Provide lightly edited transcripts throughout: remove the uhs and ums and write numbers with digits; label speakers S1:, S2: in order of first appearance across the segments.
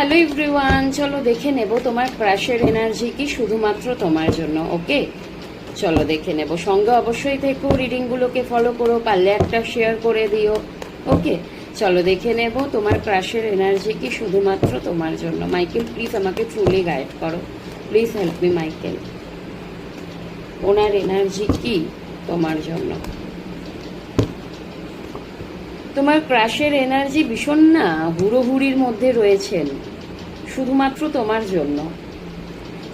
S1: Hello everyone, চলো দেখে নেব তোমার ক্রাশের এনার্জি কি শুধুমাত্র তোমার জন্য। ওকে, চলো দেখে নেব। সঙ্গে অবশ্যই থেকো, রিডিংগুলোকে ফলো করো, পারলে একটা শেয়ার করে দিও। ওকে, চলো দেখে নেব তোমার ক্রাশের এনার্জি কি শুধুমাত্র তোমার জন্য। মাইকেল, প্লিজ আমাকে ট্রুলি গাইড করো, please help me Michael. Owner energy কি তোমার জন্য? তোমার ক্রাশের এনার্জি ভীষণ না হুড়োহুড়ির মধ্যে রয়েছেন, শুধুমাত্র তোমার জন্য।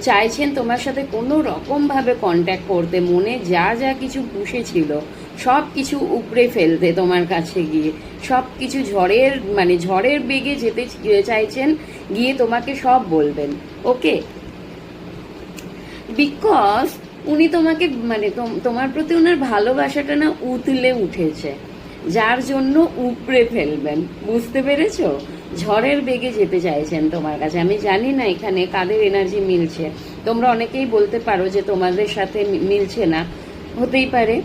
S1: চাইছেন তোমার সাথে কোনো রকমভাবে কন্ট্যাক্ট করতে, মনে যা যা কিছু পুষেছিল সব কিছু উপড়ে ফেলতে তোমার কাছে গিয়ে, সব কিছু ঝড়ের বেগে যেতে চাইছেন, গিয়ে তোমাকে সব বলবেন। ওকে, বিকজ উনি তোমাকে তোমার প্রতি ওনার ভালোবাসাটা না উতলে উঠেছে, যার জন্য উপড়ে ফেলবেন। বুঝতে পেরেছো? ঝড়ের বেগে যেতে চাইছেন তোমার কাছে। আমি জানি না এখানে কাদের এনার্জি মিলছে। তোমরা অনেকেই বলতে পারো যে তোমাদের সাথে মিলছে না, হতেই পারে।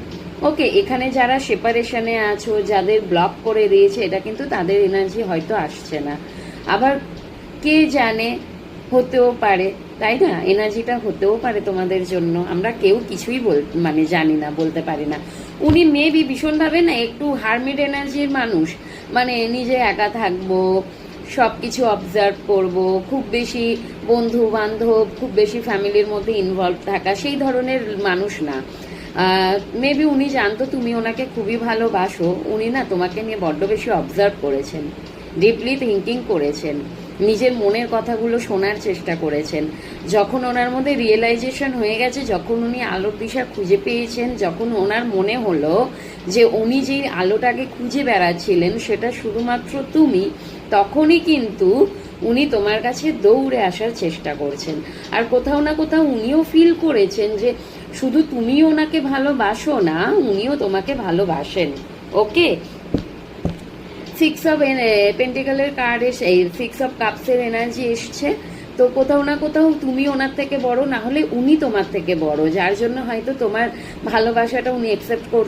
S1: ওকে, এখানে যারা সেপারেশনে আছো, যাদের ব্লক করে দিয়েছে, এটা কিন্তু তাদের এনার্জি হয়তো আসছে না। আবার কে জানে, হতেও পারে, তাই না? এনার্জিটা হতেও পারে তোমাদের জন্য। আমরা কেউ কিছুই জানি না, বলতে পারি না। উনি মেবি ভীষণভাবে না একটু হারমিট এনার্জির মানুষ, নিজে একা থাকবো, সব কিছু অবজার্ভ করব, খুব বেশি বন্ধু বান্ধব, খুব বেশি ফ্যামিলির মধ্যে ইনভলভ থাকা, সেই ধরনের মানুষ না। মেবি উনি জানতো তুমি ওনাকে খুবই ভালোবাসো। উনি না তোমাকে নিয়ে বড্ড বেশি অবজার্ভ করেছেন, ডিপলি থিঙ্কিং করেছেন, নিজের মনের কথাগুলো শোনার চেষ্টা করেছেন। যখন ওনার মধ্যে রিয়েলাইজেশন হয়ে গেছে, যখন উনি আলোর দিশা খুঁজে পেয়েছেন, যখন ওনার মনে হলো যে উনি যেই আলোটাকে খুঁজে বেড়াচ্ছিলেন সেটা শুধুমাত্র তুমি, তখনই কিন্তু উনি তোমার কাছে দৌড়ে আসার চেষ্টা করছেন। আর কোথাও না কোথাও উনিও ফিল করেছেন যে শুধু তুমি ওনাকে ভালোবাসো না, উনিও তোমাকে ভালোবাসেন। ওকে, সিক্স অফ পেন্টিকালের কার্ড এসে, এই সিক্স অফ কাপসের এনার্জি এসছে। তো কোথাও না কোথাও তুমি ওনার থেকে বড়, না হলে উনি তোমার থেকে বড়, যার জন্য হয়তো তোমার ভালোবাসাটা উনি অ্যাকসেপ্ট করতে